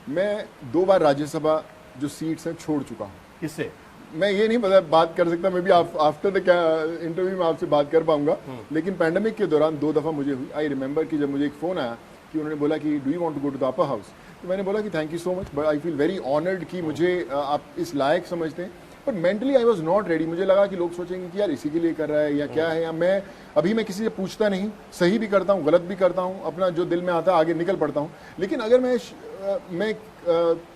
मैं 2 बार राज्यसभा जो सीट्स हैं छोड़ चुका हूँ। किससे? मैं ये नहीं पता बात कर सकता, मैं भी आफ्टर द इंटरव्यू में आपसे बात कर पाऊंगा, लेकिन पैंडेमिक के दौरान 2 दफा मुझे हुई। आई रिमेंबर कि जब मुझे एक फोन आया कि उन्होंने बोला कि do you want to go to the upper house, तो मैंने बोला कि thank you so much, but I feel very honoured कि मुझे आप इस लायक समझते हैं। But mentally I was not ready. मुझे लगा कि लोग सोचेंगे कि यार इसी के लिए कर रहा है या क्या है, या मैं किसी से पूछता नहीं, सही भी करता हूँ गलत भी करता हूँ, अपना जो दिल में आता है आगे निकल पड़ता हूँ। लेकिन अगर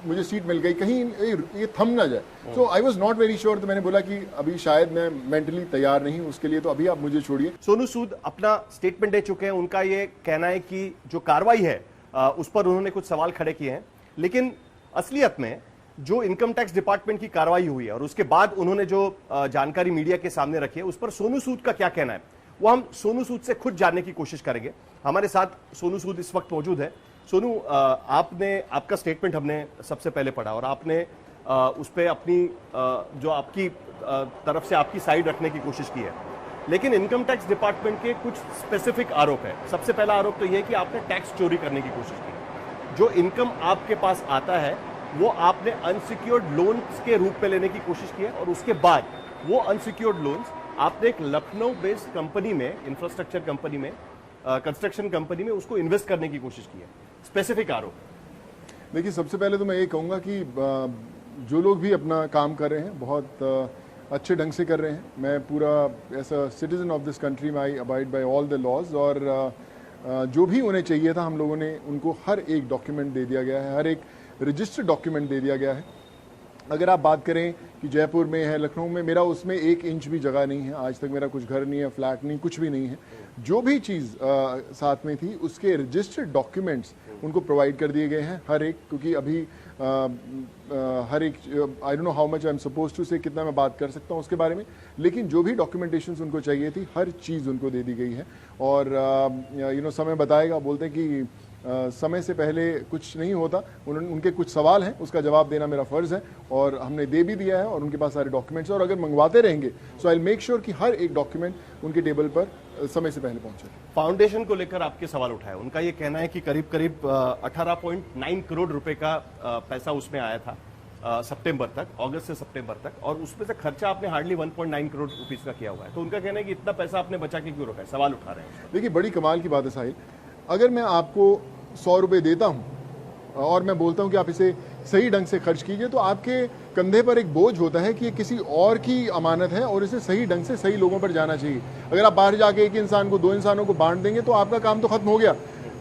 मुझे सीट मिल गई, कहीं ये थम ना जाए, तो आई वॉज नॉट वेरी श्योर। तो मैंने बोला कि अभी शायद मैं मेंटली तैयार नहीं हूँ उसके लिए, तो अभी आप मुझे छोड़िए। सोनू सूद अपना स्टेटमेंट दे चुके हैं। उनका ये कहना है कि जो कार्रवाई है उस पर उन्होंने कुछ सवाल खड़े किए हैं, लेकिन असलियत में जो इनकम टैक्स डिपार्टमेंट की कार्रवाई हुई है और उसके बाद उन्होंने जो जानकारी मीडिया के सामने रखी है, उस पर सोनू सूद का क्या कहना है, वो हम सोनू सूद से खुद जानने की कोशिश करेंगे। हमारे साथ सोनू सूद इस वक्त मौजूद है। सोनू, आपका स्टेटमेंट हमने सबसे पहले पढ़ा और आपने उस पर अपनी जो आपकी तरफ से आपकी साइड रखने की कोशिश की है, लेकिन इनकम टैक्स डिपार्टमेंट के कुछ स्पेसिफिक आरोप है। सबसे पहला आरोप तो यह है कि आपने टैक्स चोरी करने की कोशिश की। जो इनकम आपके पास आता है वो आपने अनसिक्योर्ड लोन्स के रूप में लेने की कोशिश की है, और उसके बाद वो अनसिक्योर्ड लोन्स आपने एक लखनऊ बेस्ड कंपनी में, इंफ्रास्ट्रक्चर कंपनी में, कंस्ट्रक्शन कंपनी में उसको इन्वेस्ट करने की कोशिश की है। स्पेसिफिक आरोप। देखिए, सबसे पहले तो मैं ये कहूँगा कि जो लोग भी अपना काम कर रहे हैं बहुत अच्छे ढंग से कर रहे हैं। मैं पूरा as a citizen of this country में I abide by all the laws, और जो भी उन्हें चाहिए था हम लोगों ने उनको हर एक डॉक्यूमेंट दे दिया गया है, हर एक रजिस्टर्ड डॉक्यूमेंट दे दिया गया है। अगर आप बात करें कि जयपुर में है, लखनऊ में, मेरा उसमें 1 इंच भी जगह नहीं है। आज तक मेरा कुछ घर नहीं है, फ्लैट नहीं, कुछ भी नहीं है। जो भी चीज़ साथ में थी उसके रजिस्टर्ड डॉक्यूमेंट्स उनको प्रोवाइड कर दिए गए हैं हर एक, क्योंकि अभी हर एक, I don't know how much I am suppose to say, कितना मैं बात कर सकता हूँ उसके बारे में, लेकिन जो भी डॉक्यूमेंटेशन उनको चाहिए थी हर चीज़ उनको दे दी गई है। और समय बताएगा, बोलते हैं कि समय से पहले कुछ नहीं होता। उनके कुछ सवाल हैं, उसका जवाब देना मेरा फर्ज है, और हमने दे भी दिया है, और उनके पास सारे डॉक्यूमेंट्स हैं, और अगर मंगवाते रहेंगे सो आई विल मेक श्योर कि हर एक डॉक्यूमेंट उनके टेबल पर समय से पहले पहुंचे। फाउंडेशन को लेकर आपके सवाल उठाए। उनका यह कहना है कि करीब करीब 18.9 करोड़ रुपए का पैसा उसमें आया था सितंबर तक, अगस्त से सितंबर तक, और उसमें से खर्चा आपने हार्डली 1.9 करोड़ रुपीस का किया हुआ है। तो उनका कहना है कि इतना पैसा आपने बचा के क्यों रखा है, सवाल उठा रहे हैं। देखिए, बड़ी कमाल की बात है साहिल, अगर मैं आपको 100 रुपये देता हूं और मैं बोलता हूं कि आप इसे सही ढंग से खर्च कीजिए, तो आपके कंधे पर एक बोझ होता है कि ये किसी और की अमानत है और इसे सही ढंग से सही लोगों पर जाना चाहिए। अगर आप बाहर जाके एक इंसान को 2 इंसानों को बांट देंगे तो आपका काम तो खत्म हो गया,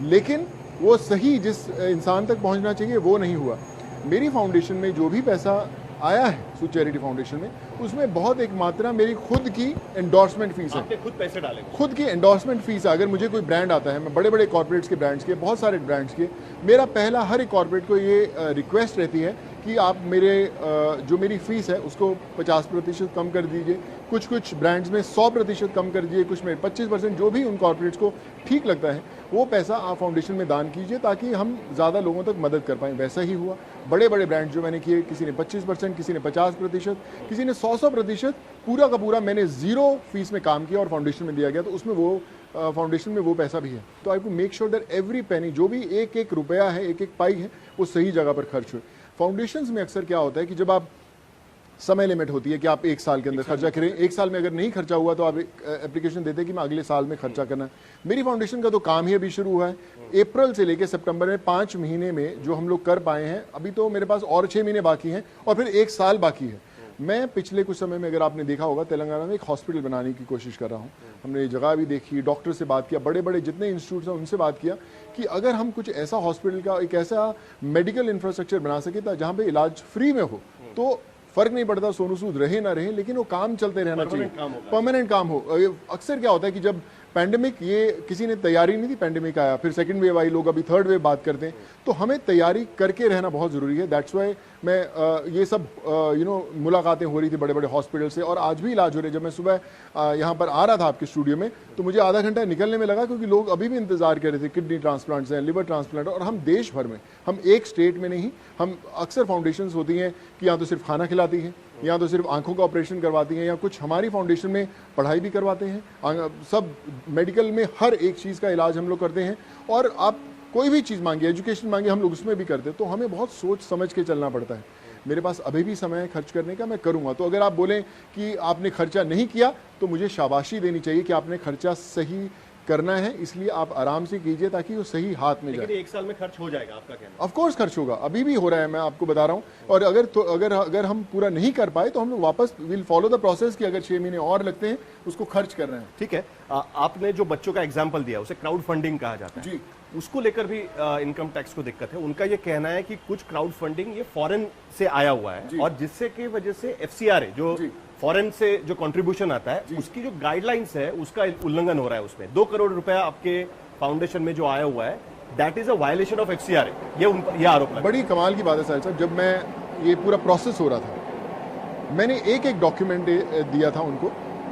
लेकिन वो सही जिस इंसान तक पहुंचना चाहिए वो नहीं हुआ। मेरी फाउंडेशन में जो भी पैसा आया है, सूद चैरिटी फाउंडेशन में, उसमें बहुत एक मात्रा मेरी खुद की एंडोर्समेंट फीस है। आपने खुद पैसे डाले? खुद की एंडोर्समेंट फीस है। अगर मुझे कोई ब्रांड आता है, मैं बड़े बड़े कॉर्पोरेट्स के ब्रांड्स के, बहुत सारे ब्रांड्स के, मेरा पहला हर एक कॉर्पोरेट को ये रिक्वेस्ट रहती है कि आप जो मेरी फीस है उसको 50% कम कर दीजिए, कुछ ब्रांड्स में 100% कम कर दीजिए, कुछ में 25%, जो भी उन कॉर्पोरेट्स को ठीक लगता है वो पैसा आप फाउंडेशन में दान कीजिए ताकि हम ज़्यादा लोगों तक मदद कर पाएँ। वैसा ही हुआ। बड़े बड़े ब्रांड जो मैंने किए, किसी ने 25%, किसी ने 50%, किसी ने 100%, पूरा का पूरा मैंने 0 फीस में काम किया और फाउंडेशन में दिया गया, तो उसमें वो फाउंडेशन में वो पैसा भी है। तो I will make sure that every penny, जो भी एक एक रुपया है, एक एक पाई है, वो सही जगह पर खर्च हुए। फाउंडेशंस में अक्सर क्या होता है कि जब आप समय लिमिट होती है कि आप 1 साल के अंदर खर्चा करें, 1 साल में अगर नहीं खर्चा हुआ तो आप एप्लीकेशन देते हैं कि मैं अगले साल में खर्चा करना है। मेरी फाउंडेशन का तो काम ही अभी शुरू हुआ है। अप्रैल से लेकर सितंबर में 5 महीने में जो हम लोग कर पाए हैं, अभी तो मेरे पास और 6 महीने बाकी हैं और फिर 1 साल बाकी है। मैं पिछले कुछ समय में, अगर आपने देखा होगा, तेलंगाना में एक हॉस्पिटल बनाने की कोशिश कर रहा हूँ। हमने जगह भी देखी, डॉक्टर से बात किया, बड़े बड़े जितने इंस्टीट्यूट्स हैं उनसे बात किया कि अगर हम कुछ ऐसा हॉस्पिटल का एक ऐसा मेडिकल इंफ्रास्ट्रक्चर बना सके जहाँ पे इलाज फ्री में हो, तो फर्क नहीं पड़ता सोनू सूद रहे ना रहे, लेकिन वो काम चलते रहना चाहिए, परमानेंट काम हो। अक्सर क्या होता है कि जब पैंडेमिक, ये किसी ने तैयारी नहीं थी, पैंडेमिक आया, फिर सेकंड वेव आई, लोग अभी थर्ड वेव बात करते हैं, तो हमें तैयारी करके रहना बहुत जरूरी है। दैट्स वाई मैं ये सब मुलाकातें हो रही थी बड़े बड़े हॉस्पिटल से, और आज भी इलाज हो रहे। जब मैं सुबह यहाँ पर आ रहा था आपके स्टूडियो में, तो मुझे आधा घंटा निकलने में लगा, क्योंकि लोग अभी भी इंतजार कर रहे थे। किडनी ट्रांसप्लांट्स हैं, लिवर ट्रांसप्लांट, और हम देश भर में, हम एक स्टेट में नहीं, हम अक्सर फाउंडेशंस होती हैं कि यहाँ तो सिर्फ खाना खिलाती हैं, या तो सिर्फ आंखों का ऑपरेशन करवाती हैं, या कुछ हमारी फाउंडेशन में पढ़ाई भी करवाते हैं, सब मेडिकल में हर एक चीज़ का इलाज हम लोग करते हैं। और आप कोई भी चीज़ मांगी, एजुकेशन मांगी, हम लोग उसमें भी करते, तो हमें बहुत सोच समझ के चलना पड़ता है। मेरे पास अभी भी समय है खर्च करने का, मैं करूँगा। तो अगर आप बोलें कि आपने खर्चा नहीं किया तो मुझे शाबाशी देनी चाहिए कि आपने खर्चा सही करना है, इसलिए आप आराम से कीजिए ताकि वो सही हाथ में जाए। लेकिन 1 साल में खर्च हो जाएगा, आपका कहना? ऑफ कोर्स खर्च होगा, अभी भी हो रहा है, मैं आपको बता रहा हूँ। और अगर हम पूरा नहीं कर पाए तो हम लोग वापस विल फॉलो द प्रोसेस कि अगर 6 महीने और लगते हैं उसको खर्च कर रहे हैं। ठीक है। आपने जो बच्चों का एग्जाम्पल दिया उसे क्राउड फंडिंग कहा जाता है जी, उसको लेकर भी इनकम टैक्स को दिक्कत है। उनका ये कहना है कि कुछ क्राउड फंडिंग ये फॉरेन से आया हुआ है और जिससे की वजह से FCRA जो फॉरेन से जो कंट्रीब्यूशन आता है उसकी जो गाइडलाइंस है उसका उल्लंघन हो रहा है। उसमें 2 करोड़ रुपया आपके फाउंडेशन में जो आया हुआ है that is a violation of FCRA, ये आरोप लगा। बड़ी कमाल की बात है साहिल साहब, जब मैं ये पूरा प्रोसेस हो रहा था मैंने एक एक डॉक्यूमेंट दिया था उनको।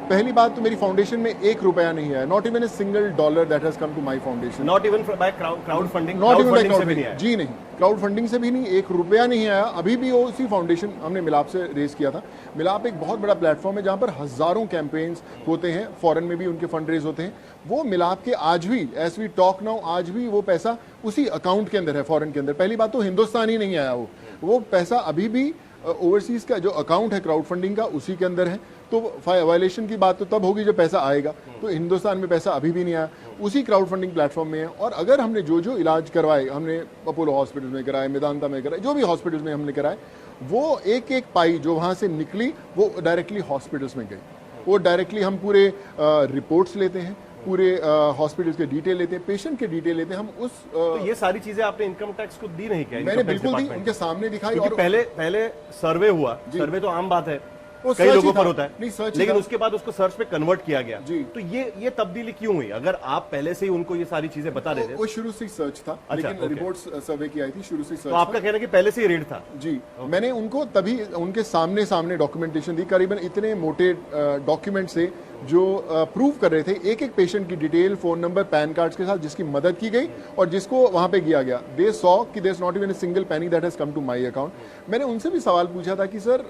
पहली बात तो मेरी फाउंडेशन में 1 रुपया नहीं आया, not even a single dollar that has come to my foundation, not even by crowd funding, not even by से भी नहीं आया। जी नहीं, क्राउड फंडिंग से भी नहीं, 1 रुपया नहीं आया। अभी भी वो उसी फाउंडेशन हमने मिलाप से रेज किया था। मिलाप एक बहुत बड़ा प्लेटफॉर्म है जहां पर हजारों कैंपेन्स होते हैं, फॉरेन में भी उनके फंड रेज होते हैं। वो मिलाप के आज भी एज वी टॉक नाउ आज भी वो पैसा उसी अकाउंट के अंदर है, फॉरेन के अंदर। पहली बात तो हिंदुस्तान ही नहीं आया, वो पैसा अभी भी ओवरसीज का जो अकाउंट है क्राउड फंडिंग का उसी के अंदर है। तो वायलेशन की बात तो तब होगी जब पैसा आएगा, तो हिंदुस्तान में पैसा अभी भी नहीं आया, उसी क्राउड फंडिंग प्लेटफॉर्म में है। और अगर हमने जो जो इलाज करवाए, हमने अपोलो हॉस्पिटल में कराए, मेदांता में कराए, जो भी हॉस्पिटल्स में हमने कराए, वो एक एक पाई जो वहां से निकली वो डायरेक्टली हॉस्पिटल्स में गई। वो डायरेक्टली हम पूरे रिपोर्ट्स लेते हैं, पूरे हॉस्पिटल्स के डिटेल लेते हैं, पेशेंट के डिटेल लेते हैं। हम उस तो ये सारी चीजें आपने इनकम टैक्स को दी नहीं क्या? मैंने बिल्कुल दी, उनके सामने दिखाई। और पहले सर्वे हुआ, सर्वे तो आम बात है, वो कई सर्च लोगों ही था। पर होता है, नहीं, सर्च ही लेकिन था। उसके बाद उसको सर्च पे कन्वर्ट किया गया। जी। तो ये तब्दीली क्यों हुई? अगर आप पहले से ही उनको ये सारी चीजें बता देते वो शुरू से ही सर्च था, अच्छा, लेकिन रिपोर्ट्स सर्वे की आई थी, शुरू से ही सर्च तो आपका कहना है कि पहले से ही रेड था? जी। मैंने उनको तभी उनके सामने सामने डॉक्यूमेंटेशन दी, करीबन इतने मोटे डॉक्यूमेंट से जो प्रूव कर रहे थे एक एक पेशेंट की detail, phone number, pan cards के साथ, जिसकी मदद की गई और जिसको वहां पे किया गया। दे सॉ कि there is not even a single penny that has come to my account. मैंने उनसे भी सवाल पूछा था कि सर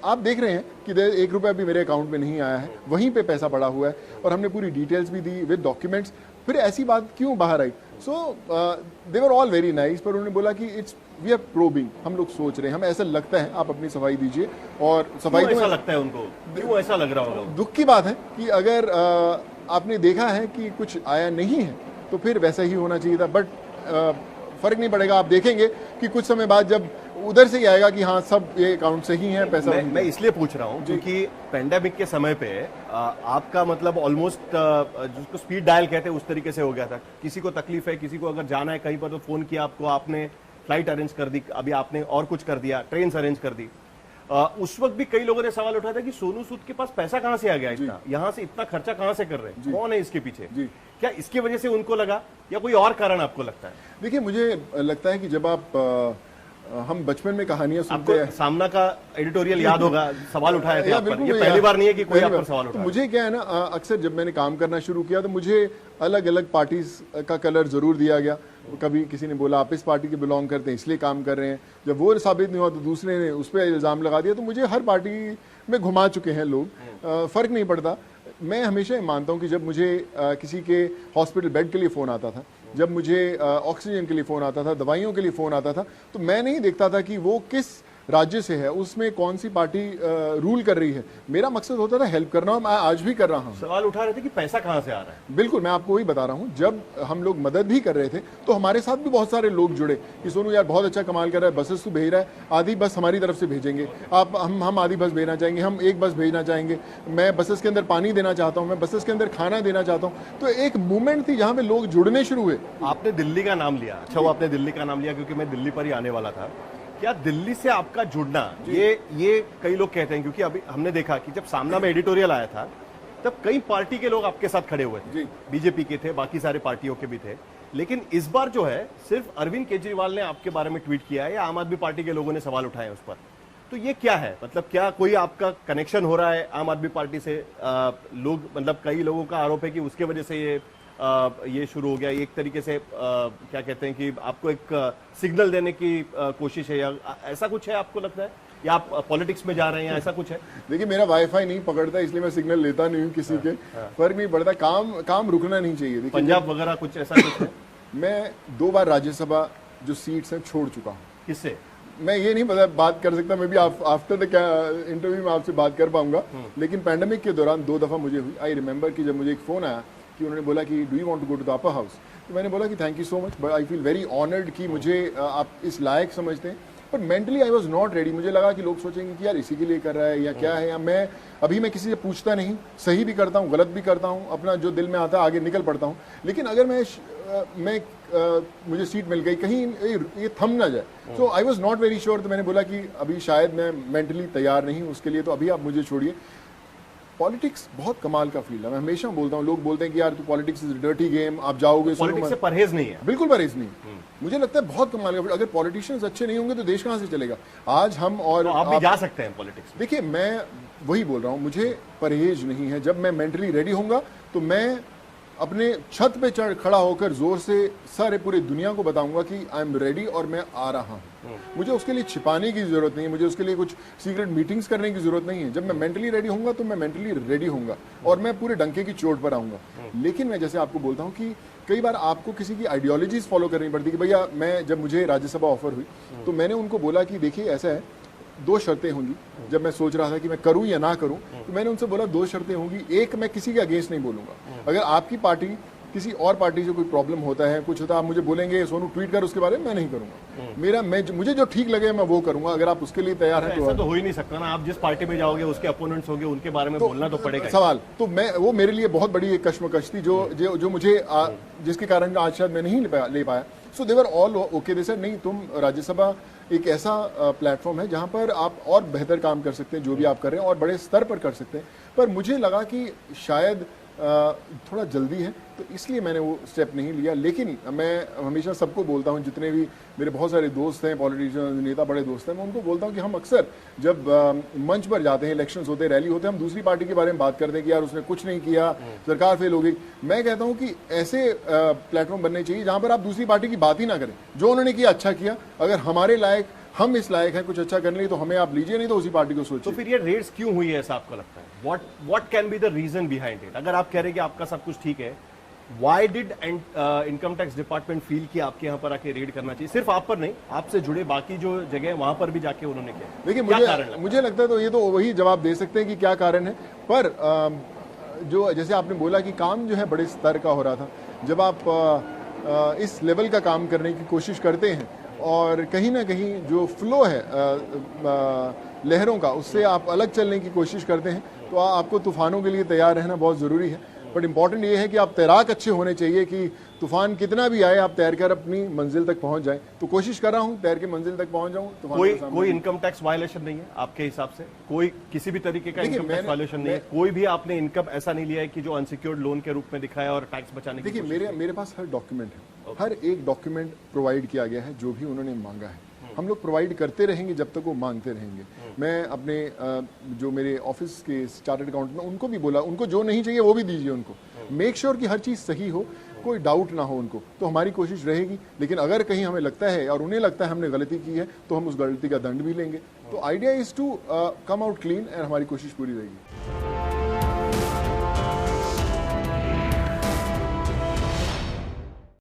आप देख रहे हैं कि 1 रुपया भी मेरे अकाउंट में नहीं आया है, वहीं पे पैसा पड़ा हुआ है, और हमने पूरी डिटेल्स भी दी विद डॉक्यूमेंट्स, फिर ऐसी बात क्यों बाहर आई? सो they were all very nice, पर उन्होंने बोला कि इट्स वी आर प्रोबिंग, हम लोग सोच रहे हैं, हमें ऐसा लगता है, आप अपनी सफाई दीजिए। और सफाई ऐसा लगता है उनको, क्यों ऐसा लग रहा होगा? दुख की बात है कि अगर आपने देखा है कि कुछ आया नहीं है तो फिर वैसा ही होना चाहिए था। बट फर्क नहीं पड़ेगा, आप देखेंगे कि कुछ समय बाद जब उधर से ही आएगा कि हाँ सब ये अकाउंट सही है, पैसा मैं इसलिए पूछ रहा हूँ क्योंकि पेंडेमिक के समय पे आपका मतलब ऑलमोस्ट जिसको स्पीड डायल कहते हैं उस तरीके से हो गया था। किसी को तकलीफ है, किसी को अगर जाना है कहीं पर तो फोन किया आपको, आपने फ्लाइट अरेंज कर दी, अभी आपने और कुछ कर दिया, ट्रेन अरेंज कर दी। उस वक्त भी कई लोगों ने सवाल उठाया था कि सोनू सूद के पास पैसा कहां से आ गया, इतना यहां से इतना खर्चा कहां से कर रहे हैं, कौन है इसके पीछे? क्या इसकी वजह से उनको लगा या कोई और कारण आपको लगता है? देखिए, मुझे लगता है कि जब आप हम बचपन में कहानियां सुनते हैं, सामना का एडिटोरियल याद होगा, सवाल उठाए थे आप पर। ये पहली बार नहीं है कि कोई आप पर सवाल उठाए। तो मुझे क्या है ना, अक्सर जब मैंने काम करना शुरू किया तो मुझे अलग अलग पार्टीज का कलर जरूर दिया गया। कभी किसी ने बोला आप इस पार्टी के बिलोंग करते हैं इसलिए काम कर रहे हैं, जब वो साबित नहीं हुआ तो दूसरे ने उस पर इल्जाम लगा दिया। तो मुझे हर पार्टी में घुमा चुके हैं लोग, फर्क नहीं पड़ता। मैं हमेशा मानता हूं कि जब मुझे किसी के हॉस्पिटल बेड के लिए फोन आता था, जब मुझे ऑक्सीजन के लिए फोन आता था, दवाइयों के लिए फोन आता था, तो मैं नहीं देखता था कि वो किस राज्य से है, उसमें कौन सी पार्टी रूल कर रही है। मेरा मकसद होता था हेल्प करना, मैं आज भी कर रहा हूँ। सवाल उठा रहे थे कि पैसा कहां से आ रहा है। बिल्कुल, मैं आपको वही बता रहा हूँ। जब हम लोग मदद भी कर रहे थे तो हमारे साथ भी बहुत सारे लोग जुड़े कि सोनू यार बहुत अच्छा कमाल कर रहा है, बसेस तो भेज रहा है, आधी बस हमारी तरफ से भेजेंगे आप, हम आधी बस भेजना चाहेंगे, हम एक बस भेजना चाहेंगे, मैं बसेस के अंदर पानी देना चाहता हूँ, मैं बसेस के अंदर खाना देना चाहता हूँ। तो एक मूवमेंट थी जहाँ पे लोग जुड़ने शुरू हुए। आपने दिल्ली का नाम लिया, अच्छा वो आपने दिल्ली का नाम लिया क्योंकि मैं दिल्ली पर ही आने वाला था। क्या दिल्ली से आपका जुड़ना, ये कई लोग कहते हैं, क्योंकि अभी हमने देखा कि जब सामना में एडिटोरियल आया था तब कई पार्टी के लोग आपके साथ खड़े हुए थे, बीजेपी के थे, बाकी सारे पार्टियों के भी थे, लेकिन इस बार जो है सिर्फ अरविंद केजरीवाल ने आपके बारे में ट्वीट किया है या आम आदमी पार्टी के लोगों ने सवाल उठाए उस पर। तो ये क्या है, मतलब क्या कोई आपका कनेक्शन हो रहा है आम आदमी पार्टी से? लोग मतलब कई लोगों का आरोप है कि उसके वजह से ये शुरू हो गया, एक तरीके से क्या कहते हैं कि आपको एक सिग्नल देने की कोशिश है, या ऐसा कुछ है आपको लगता है, या आप पॉलिटिक्स में जा रहे हैं, ऐसा कुछ है? देखिए, मेरा वाईफाई नहीं पकड़ता इसलिए मैं सिग्नल लेता नहीं हूँ किसी के, फर्क नहीं पड़ता, काम रुकना नहीं चाहिए। पंजाब वगैरह कुछ ऐसा कुछ है? मैं 2 बार राज्यसभा जो सीट्स हैं छोड़ चुका हूँ। किससे? मैं ये नहीं पता बात कर सकता, मैं भी आफ्टर द इंटरव्यू में आपसे बात कर पाऊंगा, लेकिन पैंडेमिक के दौरान 2 दफ़ा मुझे हुई। आई रिमेंबर कि जब मुझे एक फ़ोन आया कि उन्होंने बोला कि do you want to go to the upper house, तो मैंने बोला कि thank you so much, but I feel very honoured कि मुझे आप इस लायक समझते हैं। पर mentally I was not ready. मुझे लगा कि लोग सोचेंगे कि यार इसी के लिए कर रहा है या क्या है, या मैं किसी से पूछता नहीं, सही भी करता हूँ गलत भी करता हूँ, अपना जो दिल में आता है आगे निकल पड़ता हूँ। लेकिन अगर मुझे सीट मिल गई, कहीं ये थम ना जाए, so I was not very sure. तो मैंने बोला कि अभी शायद मैं मेंटली तैयार नहीं हूँ उसके लिए, तो अभी आप मुझे छोड़िए। पॉलिटिक्स बहुत कमाल का फील्ड है, मैं हमेशा बोलता हूँ। लोग बोलते हैं कि यार तू पॉलिटिक्स इज डर्टी गेम, आप जाओगे। पॉलिटिक्स से परहेज नहीं है, बिल्कुल परहेज नहीं। मुझे लगता है बहुत कमाल का। अगर पॉलिटिशियंस अच्छे नहीं होंगे तो देश कहाँ से चलेगा। आज हम और तो आप भी जा सकते हैं पॉलिटिक्स। देखिए, मैं वही बोल रहा हूँ, मुझे परहेज नहीं है। जब मैं मेंटली रेडी होऊंगा तो मैं अपने छत पे चढ़ खड़ा होकर जोर से सारे पूरी दुनिया को बताऊंगा कि आई एम रेडी और मैं आ रहा हूँ। मुझे उसके लिए छिपाने की जरूरत नहीं है, मुझे उसके लिए कुछ सीक्रेट मीटिंग्स करने की जरूरत नहीं है। जब मैं मेंटली रेडी होऊंगा तो मैं मेंटली रेडी होऊंगा और मैं पूरे डंके की चोट पर आऊंगा। लेकिन मैं जैसे आपको बोलता हूँ कि कई बार आपको किसी की आइडियोलॉजीज फॉलो करनी पड़ती है कि भैया, मैं जब मुझे राज्यसभा ऑफर हुई तो मैंने उनको बोला कि देखिए ऐसा है, 2 शर्तें होंगी। जब मैं सोच रहा था कि मैं करूं या ना करूं, तो मैंने उनसे बोला 2 शर्तें होंगी। एक, मैं किसी के अगेंस्ट नहीं बोलूंगा। अगर आपकी पार्टी किसी और पार्टी से कोई प्रॉब्लम होता है, कुछ होता है, आप मुझे बोलेंगे सोनू ट्वीट कर उसके बारे में, मैं नहीं करूंगा। मुझे जो ठीक लगे मैं वो करूंगा। अगर आप उसके लिए तैयार हैं तो ऐसा तो हो ही नहीं सकता ना। आप जिस पार्टी में जाओगे उसके अपोनेंट्स होंगे, उनके बारे में बोलना तो पड़ेगा। सवाल तो वो मेरे लिए बहुत बड़ी एक कश्मकश थी जो मुझे जिसके कारण आज शायद मैं नहीं ले पाया। So they were all okay. They said नहीं, तुम राज्यसभा एक ऐसा प्लेटफॉर्म है जहां पर आप और बेहतर काम कर सकते हैं, जो भी आप कर रहे हैं, और बड़े स्तर पर कर सकते हैं। पर मुझे लगा कि शायद थोड़ा जल्दी है, तो इसलिए मैंने वो स्टेप नहीं लिया। लेकिन मैं हमेशा सबको बोलता हूँ, जितने भी मेरे बहुत सारे दोस्त हैं, पॉलिटिशियन, नेता, बड़े दोस्त हैं, मैं उनको बोलता हूँ कि हम अक्सर जब मंच पर जाते हैं, इलेक्शंस होते हैं, रैली होते हैं, हम दूसरी पार्टी के बारे में बात करते हैं कि यार उसने कुछ नहीं किया, सरकार फेल हो गई। मैं कहता हूँ कि ऐसे प्लेटफॉर्म बनने चाहिए जहां पर आप दूसरी पार्टी की बात ही ना करें। जो उन्होंने किया अच्छा किया, अगर हमारे लायक, हम इस लायक हैं कुछ अच्छा करने लिए, तो हमें आप लीजिए, नहीं तो उसी पार्टी को सोचिए। तो फिर ये रेड्स क्यों हुई है, ऐसा आपको लगता है? What can be the reason behind it? अगर आप कह रहे हैं कि आपका सब कुछ ठीक है, why did income tax department feel कि आपके यहाँ पर आके रेड करना चाहिए? सिर्फ आप पर नहीं, आपसे जुड़े बाकी जो जगह है वहां पर भी जाके उन्होंने किया। देखिए, मुझे लगता है तो ये तो वही जवाब दे सकते हैं कि क्या कारण है। पर जो जैसे आपने बोला कि काम जो है बड़े स्तर का हो रहा था, जब आप इस लेवल का काम करने की कोशिश करते हैं और कहीं ना कहीं जो फ्लो है लहरों का, उससे आप अलग चलने की कोशिश करते हैं, तो आपको तूफानों के लिए तैयार रहना बहुत ज़रूरी है। बट इंपॉर्टेंट ये है कि आप तैराक अच्छे होने चाहिए कि तूफान कितना भी आए आप तैर कर अपनी मंजिल तक पहुंच जाएं। तो कोशिश कर रहा हूं तैर के मंजिल तक पहुंच जाऊं। कोई इनकम टैक्स वायलेशन नहीं है आपके हिसाब से? कोई किसी भी तरीके का इनकम टैक्स वायलेशन नहीं है? कोई भी आपने इनकम ऐसा नहीं लिया है कि जो अनसिक्योर्ड लोन के रूप में दिखाया और टैक्स बचाने की? देखिए, मेरे पास हर डॉक्यूमेंट है, हर एक डॉक्यूमेंट प्रोवाइड किया गया है, जो भी उन्होंने मांगा है। हम लोग प्रोवाइड करते रहेंगे जब तक वो मांगते रहेंगे। मैं अपने जो मेरे ऑफिस के चार्टर्ड अकाउंटेंट में उनको भी बोला, उनको जो नहीं चाहिए वो भी दीजिए उनको। मेक श्योर कि हर चीज़ सही हो, कोई डाउट ना हो उनको। तो हमारी कोशिश रहेगी। लेकिन अगर कहीं हमें लगता है और उन्हें लगता है हमने गलती की है, तो हम उस गलती का दंड भी लेंगे। तो idea is to come out clean, and हमारी कोशिश पूरी रहेगी।